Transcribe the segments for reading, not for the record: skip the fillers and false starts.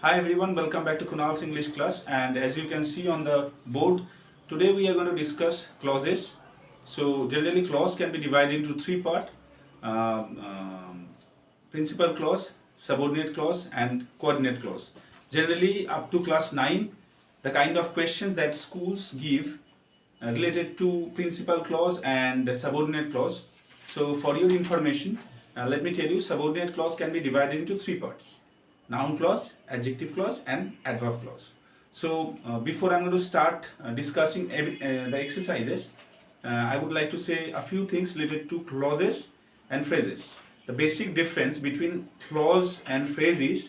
Hi everyone, welcome back to Kunal's English class, and as you can see on the board, today we are going to discuss clauses. So generally clause can be divided into three parts: principal clause, subordinate clause and coordinate clause. Generally up to class 9, the kind of questions that schools give related to principal clause and subordinate clause. So for your information, let me tell you, subordinate clause can be divided into three parts: noun clause, adjective clause and adverb clause. So before I'm going to start discussing the exercises, I would like to say a few things related to clauses and phrases. The basic difference between clause and phrase is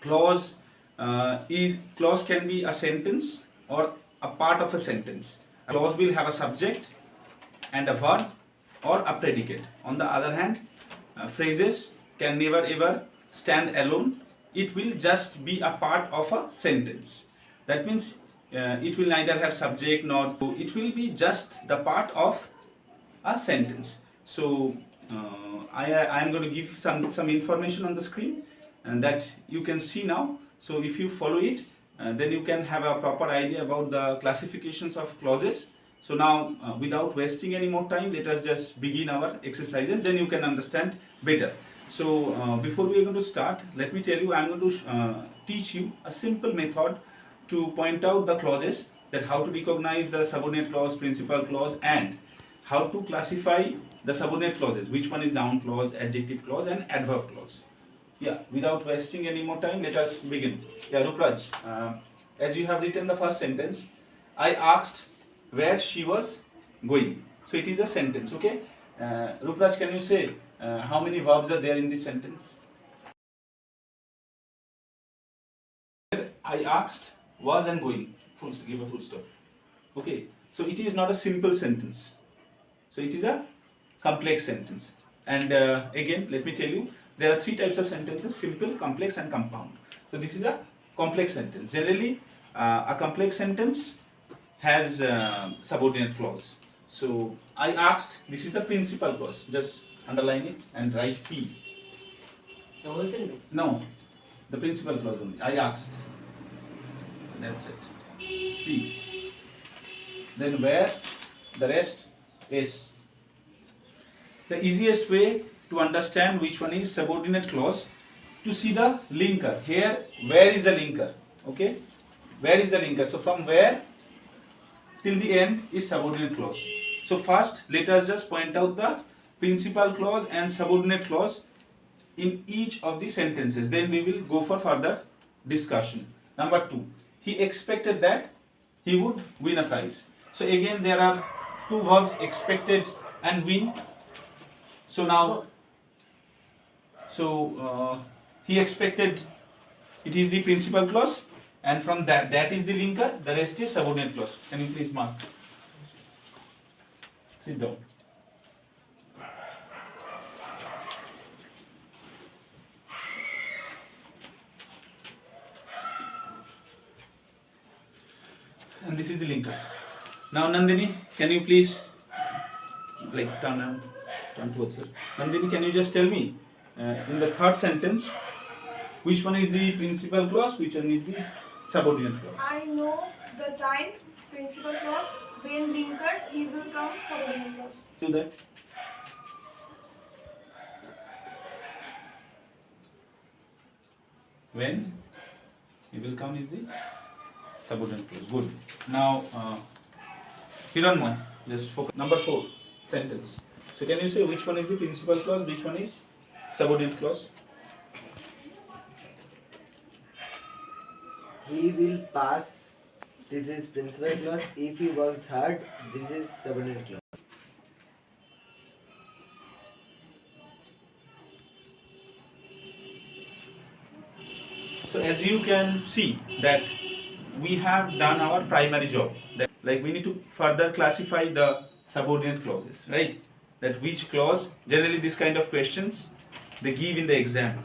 clause can be a sentence or a part of a sentence. A clause will have a subject and a verb or a predicate. On the other hand, phrases can never ever stand alone. It will just be a part of a sentence. That means it will neither have subject nor it will be just the part of a sentence. So I am going to give some information on the screen and that you can see now. So if you follow it, then you can have a proper idea about the classifications of clauses. So now without wasting any more time, let us just begin our exercises, then you can understand better. So before we are going to start, let me tell you, I am going to teach you a simple method to point out the clauses, that how to recognize the subordinate clause, principal clause, and how to classify the subordinate clauses, which one is noun clause, adjective clause and adverb clause. Yeah, without wasting any more time, let us begin. Yeah, Rupraj, as you have written the first sentence, I asked where she was going. So it is a sentence, okay? Rupraj, can you say how many verbs are there in this sentence? I asked, was and going. Give a full stop. Okay, so it is not a simple sentence. So it is a complex sentence. And again, let me tell you, there are three types of sentences: simple, complex and compound. So this is a complex sentence. Generally, a complex sentence has subordinate clause. So I asked, this is the principal clause. Just underline it and write P. The whole sentence? No, the principal clause only. I asked. That's it. P. Then where, the rest is. The easiest way to understand which one is subordinate clause, to see the linker. Here, where is the linker? Okay, where is the linker? So from where till the end is subordinate clause. So first, let us just point out the principal clause and subordinate clause in each of the sentences. Then we will go for further discussion. Number 2, he expected that he would win a prize. So again, there are two verbs, expected and win. So now, he expected, it is the principal clause, and from that is the linker, the rest is subordinate clause. Can you please mark? Sit down. And this is the linker. Now Nandini, can you please turn towards her. Nandini, can you just tell me in the third sentence, which one is the principal clause, which one is the subordinate clause? I know the time, principal clause. When linker, he will come, subordinate clause. Do that. When he will come is the subordinate clause. Good. Now, Hiranmoy, just focus. Number 4 sentence. So can you say which one is the principal clause, which one is subordinate clause? He will pass. This is principal clause. If he works hard, this is subordinate clause. So as you can see that we have done our primary job. That, like, we need to further classify the subordinate clauses, right? That which clause, generally this kind of questions they give in the exam,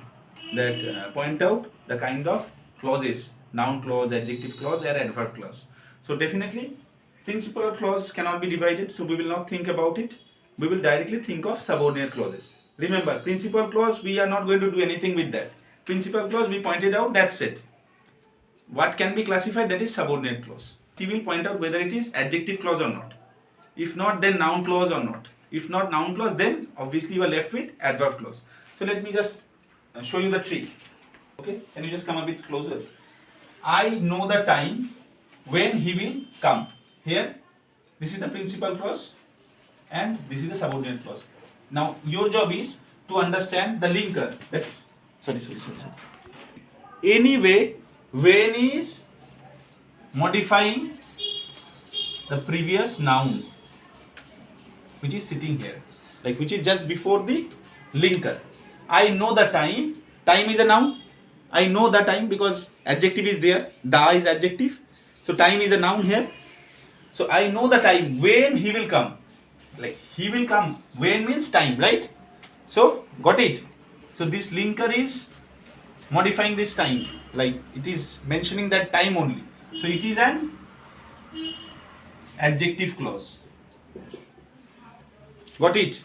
that point out the kind of clauses: noun clause, adjective clause or adverb clause. So definitely principal clause cannot be divided, so we will not think about it. We will directly think of subordinate clauses. Remember, principal clause, we are not going to do anything with that. principal clause we pointed out, that's it. What can be classified, that is subordinate clause. He will point out whether it is adjective clause or not. If not, then noun clause or not. If not noun clause, then obviously you are left with adverb clause. So let me just show you the tree. Okay, can you just come a bit closer? I know the time when he will come. Here, this is the principal clause and this is the subordinate clause. Now your job is to understand the linker. Sorry. Anyway, when is modifying the previous noun, which is sitting here, like which is just before the linker. I know the time. Time is a noun. I know the time because adjective is there. Da is adjective. So time is a noun here. So I know the time when he will come. Like he will come. When means time, right? So got it. So this linker is modifying this time. Like it is mentioning that time only. So it is an adjective clause. Got it?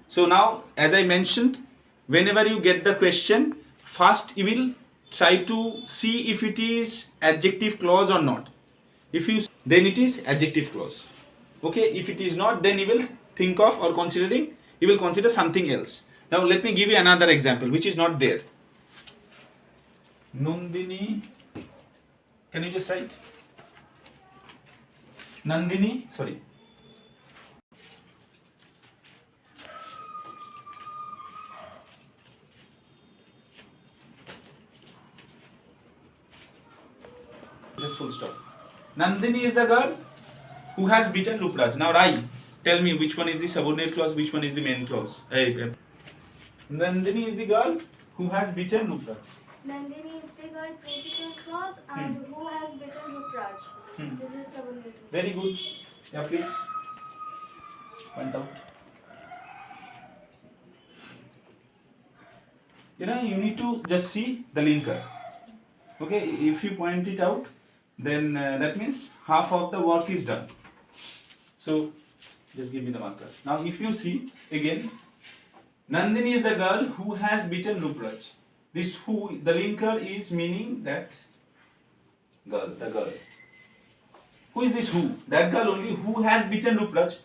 So now, as I mentioned, whenever you get the question, first you will try to see if it is adjective clause or not. If you, then it is adjective clause. Okay, if it is not, then you will think of or considering, you will consider something else. Now let me give you another example which is not there. Nandini, can you just write? Nandini, sorry. Just full stop. Nandini is the girl who has beaten Rupraj. Now Rai, tell me which one is the subordinate clause, which one is the main clause. Nandini is the girl who has beaten Rupraj. Nandini is the girl principal clause and who has beaten Rupraj. This is subordinate. Very good. Yeah, please. Point out. You need to just see the linker. Okay, if you point it out, then that means half of the work is done. So just give me the marker. Now if you see again, Nandini is the girl who has beaten Rupraj. This who, the linker is meaning that girl, the girl. Who is this who? That girl only who has beaten Rupraj.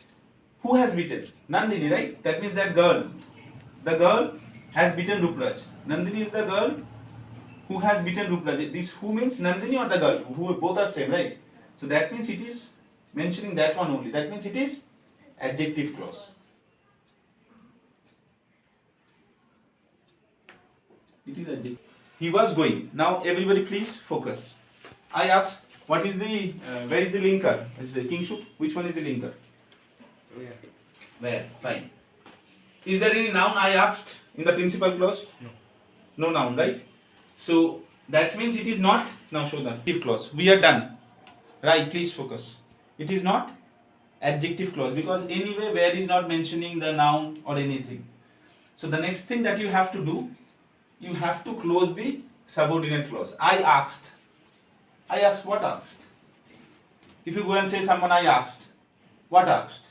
Who has beaten? Nandini, right? That means that girl. The girl has beaten Rupraj. Nandini is the girl who has beaten Rupraj. This who means Nandini or the girl? Who both are same, right? So that means it is mentioning that one only. That means it is adjective clause. It is adjective. He was going. Now everybody please focus. I asked, what is the, where is the linker? Is the kingship? Which one is the linker? Where? Where? Fine. Is there any noun I asked in the principal clause? No. No noun, right? So that means it is not, now show the adjective clause. We are done. Right, please focus. It is not adjective clause because anyway where is not mentioning the noun or anything. So the next thing that you have to do, you have to close the subordinate clause. I asked. I asked, what asked? If you go and say someone I asked, what asked?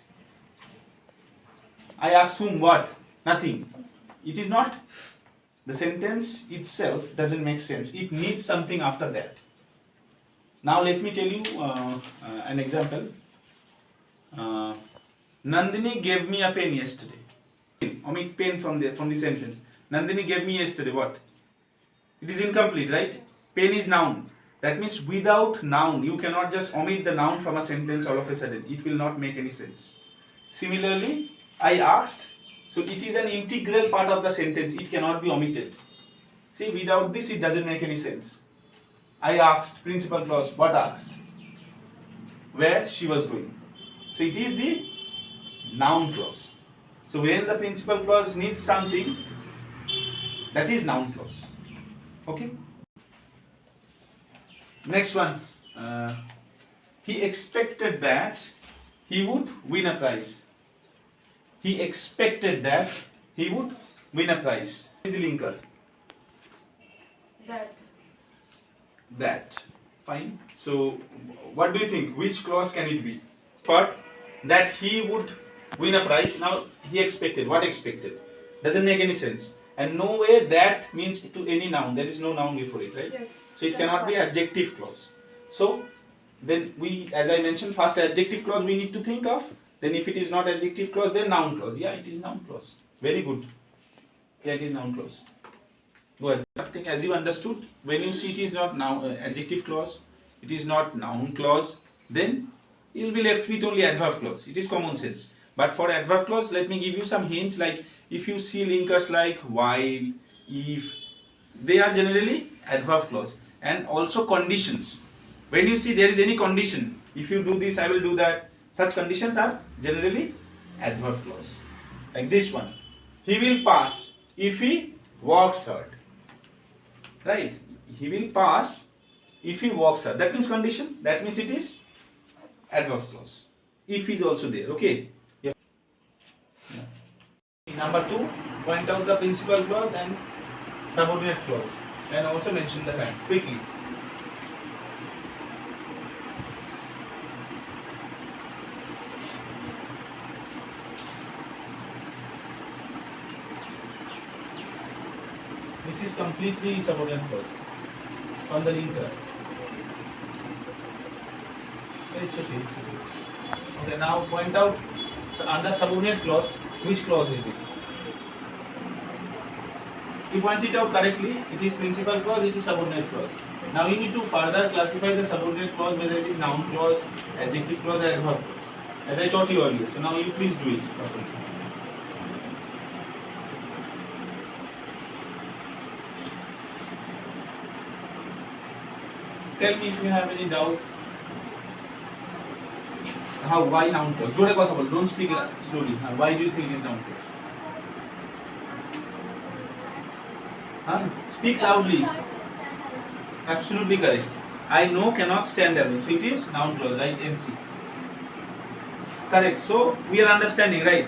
I asked whom, what? Nothing. It is not, the sentence itself doesn't make sense. It needs something after that. Now let me tell you an example. Nandini gave me a pen yesterday. Omit pen from the sentence. Nandini gave me yesterday what? It is incomplete, right? Pen is noun. That means without noun, you cannot just omit the noun from a sentence all of a sudden. It will not make any sense. Similarly, I asked. So it is an integral part of the sentence. It cannot be omitted. See, without this, it doesn't make any sense. I asked, principal clause, what asked? Where she was going. So it is the noun clause. So when the principal clause needs something, that is noun clause. Okay? Next one. He expected that he would win a prize. He expected that he would win a prize. What is the linker? That. Fine. So, what do you think? Which clause can it be? Part that he would win a prize. Now, he expected. What expected? Doesn't make any sense. and no way that means to any noun. There is no noun before it, right? Yes. So it that's cannot be why. adjective clause. So then we, as I mentioned, first adjective clause we need to think of. Then if it is not adjective clause, then noun clause. Yeah, it is noun clause. Very good. Yeah, it is noun clause. Go ahead. Something as you understood. When you see it is not noun adjective clause, it is not noun clause, then you will be left with only adverb clause. It is common sense. But for adverb clause, let me give you some hints. Like if you see linkers like while, if, they are generally adverb clause. And also conditions. When you see there is any condition, if you do this, I will do that. Such conditions are generally adverb clause. Like this one. He will pass if he walks hard. Right? He will pass if he walks hard. That means condition. That means it is adverb clause. If is also there. Okay. Yeah. Number 2, point out the principal clause and subordinate clause, and also mention the time quickly. This is completely subordinate clause on the linker. It's okay. Okay, now point out under subordinate clause, which clause is it? You point it out correctly. It is principal clause, it is subordinate clause. Now you need to further classify the subordinate clause, whether it is noun clause, adjective clause, or adverb clause, as I taught you earlier. So now you please do it properly. Tell me if you have any doubt. How? Why noun clause? জোরে কথা বল. Don't speak slowly. Why do you think it is noun clause? Speak loudly. Absolutely correct. I know cannot stand alone. So it is noun clause, right? NC. Correct. So we are understanding, right?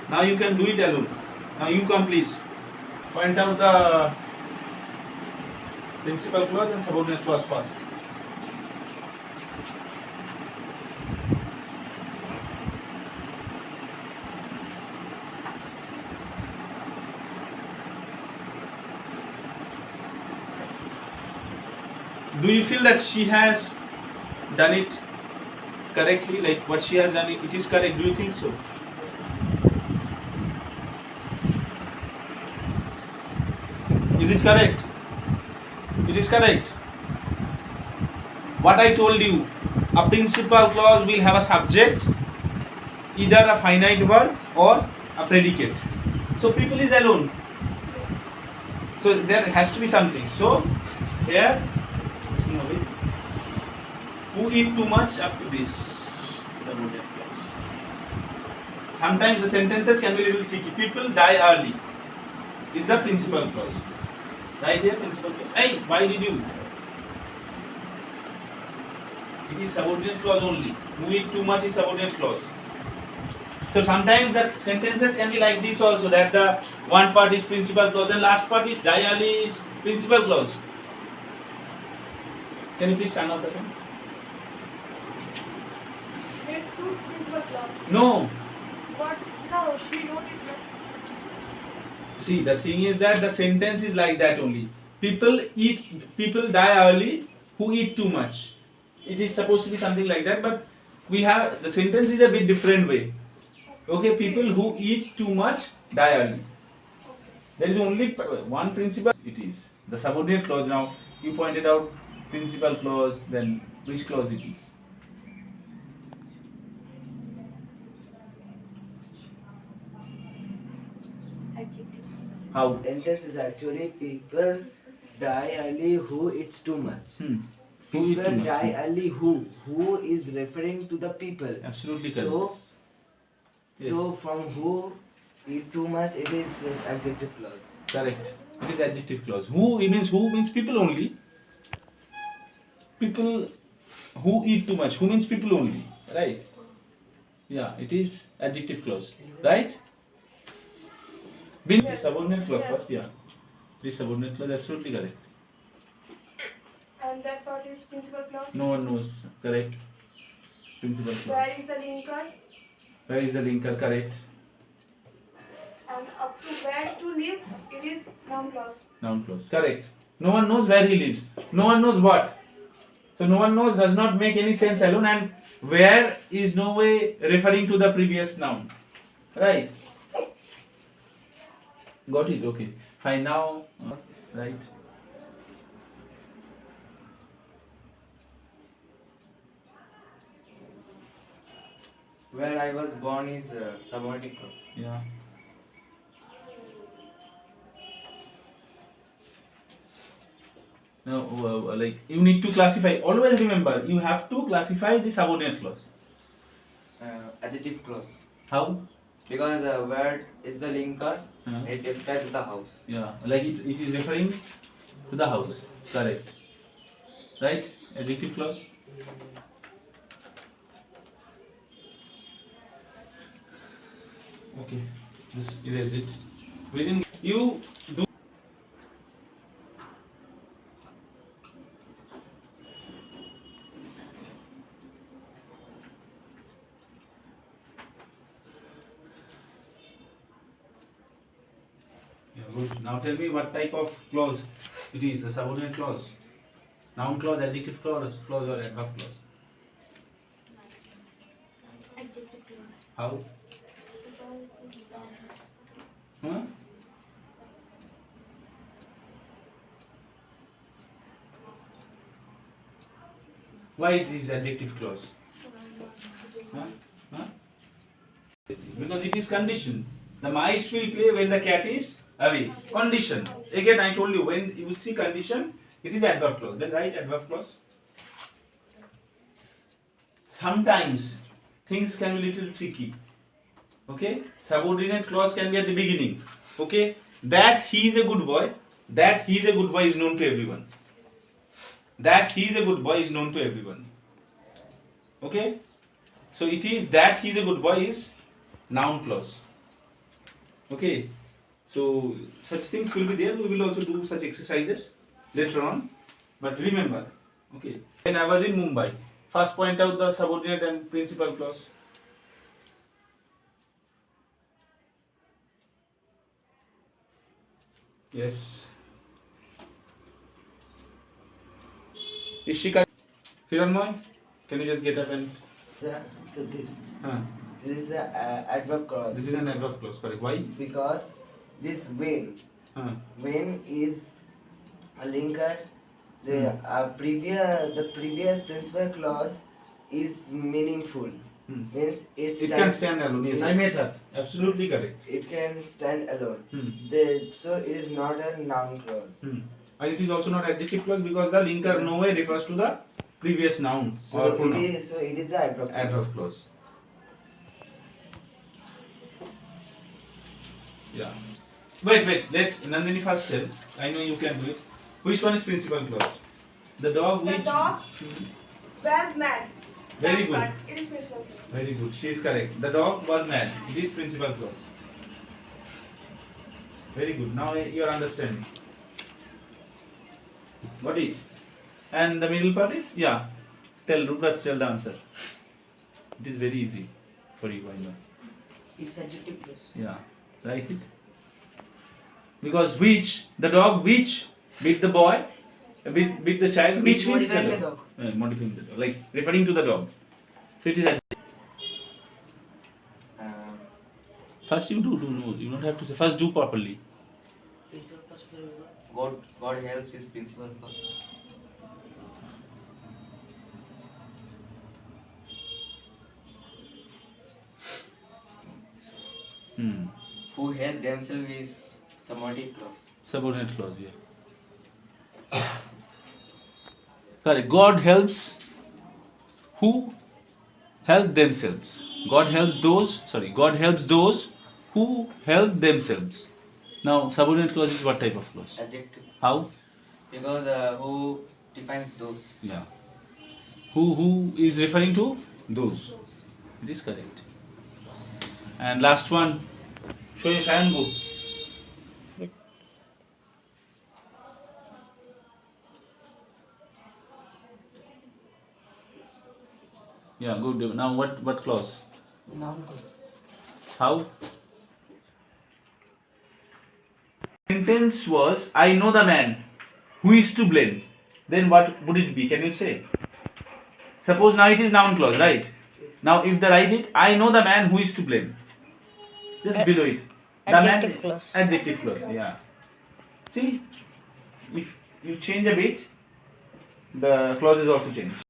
Now you can do it alone. Now you come, please. Point out the principal clause and subordinate clause first. Do you feel that she has done it correctly? Like what she has done, it is correct. Do you think so? Is it correct? It is correct. What I told you, a principal clause will have a subject, either a finite verb or a predicate. So people is alone. So there has to be something. So here, who eat too much up to this subordinate clause. Sometimes the sentences can be a little tricky. People die early is the principal clause. Right here, principal clause. Hey, why did you? It is subordinate clause only. Who eat too much is subordinate clause. So sometimes the sentences can be like this also, that the one part is principal clause, and last part is die early is principal clause. Can you please turn off the fan? There's two principal clause. No. But no, she wrote it like. See, the thing is that the sentence is like that only. People die early who eat too much. It is supposed to be something like that, but we have, the sentence is a bit different way. Okay, people who eat too much die early. There is only one principal. It is the subordinate clause. Now you pointed out principal clause, then which clause it is? Adjective. How? Sentence is actually people die early who eats too much. Who eat People too much? die early who is referring to the people. Absolutely correct. So, Yes. so from who eat too much, it is adjective clause. Correct. It is adjective clause. Who means people only. People who eat too much. Who means people only. Right? Yeah, it is adjective clause. Right? Been Yes. subordinate clause Yes. first. Yeah. This subordinate clause, absolutely correct. And that part is principal clause. No one knows. Correct. Principal clause. Where is the linker? Where is the linker? Correct. And up to where to lives, it is noun clause. Noun clause. Correct. No one knows where he lives. No one knows what. So no one knows does not make any sense alone, and where is no way referring to the previous noun. Right. Got it. Okay. Fine. Now, right. Where I was born is subordinate clause. Yeah. Now, like you need to classify. Always remember, you have to classify the subordinate clause. Adjective clause. How? Because where is the linker, it describes the house. Yeah, like it is referring to the house. Correct. Right? Adjective clause. Okay, just erase it. Within you do. Yeah, good. Now tell me what type of clause it is. A subordinate clause, noun clause, adjective clause, or adverb clause. Adjective clause. How? Huh? Why it is adjective clause? Huh? Huh? Because it is conditioned. The mice will play when the cat is away. Condition. Again, I told you, when you see condition, it is adverb clause. Then write adverb clause. Sometimes things can be little tricky. Okay? Subordinate clause can be at the beginning. Okay? That he is a good boy. That he is a good boy is known to everyone. That he is a good boy is known to everyone. Okay? So it is that he is a good boy is noun clause. Okay? So such things will be there. We will also do such exercises later on. But remember, okay, when I was in Mumbai, first point out the subordinate and principal clause. Yes. Ishika, Hiranmoy, can you just get up and... So this Huh. this is a adverb clause. This is an adverb clause, correct. Why? Because this when is a linker. The previous principal clause is meaningful. Means It can stand alone. Yes, I met her. Absolutely correct. It can stand alone. Hmm. So it is not a noun clause. And it is also not adjective clause because the linker no way refers to the previous noun So or pronoun. it is the adverb clause. Adverb clause. Yeah. Wait. Let Nandini first tell. I know you can do it. Which one is principal clause? The dog which... The dog was mad. Very That's good. bad. It is principal clause. Very good. She is correct. The dog was mad. It is principal clause. Very good. Now you are understanding. Got it? And the middle part is? Yeah. Tell Rukraj, tell the answer. It is very easy for you, I know. It's adjective clause. Yeah. Write it. Because which, the dog which beat the boy, beat the child, which means modifying the the dog. Modifying the dog. Like referring to the dog. So it is adjective. First you do know. You don't have to say. First do properly. God helps his principal clause. Who help themselves is subordinate clause. Subordinate clause, yeah. Correct. God helps who help themselves. God helps those who help themselves. Now, subordinate clause is what type of clause? Adjective. How? Because who defines those. Yeah. Who is referring to those. It is correct. And last one. Show your Shayan book. Yeah, good. Now what clause? Noun clause. How? sentence was, I know the man who is to blame, then what would it be? Can you say? Suppose now it is noun clause, right? Now if they write it, I know the man who is to blame. Just below it. The Adjective man, clause. Adjective clause, yeah. See, if you change a bit, the clause is also changed.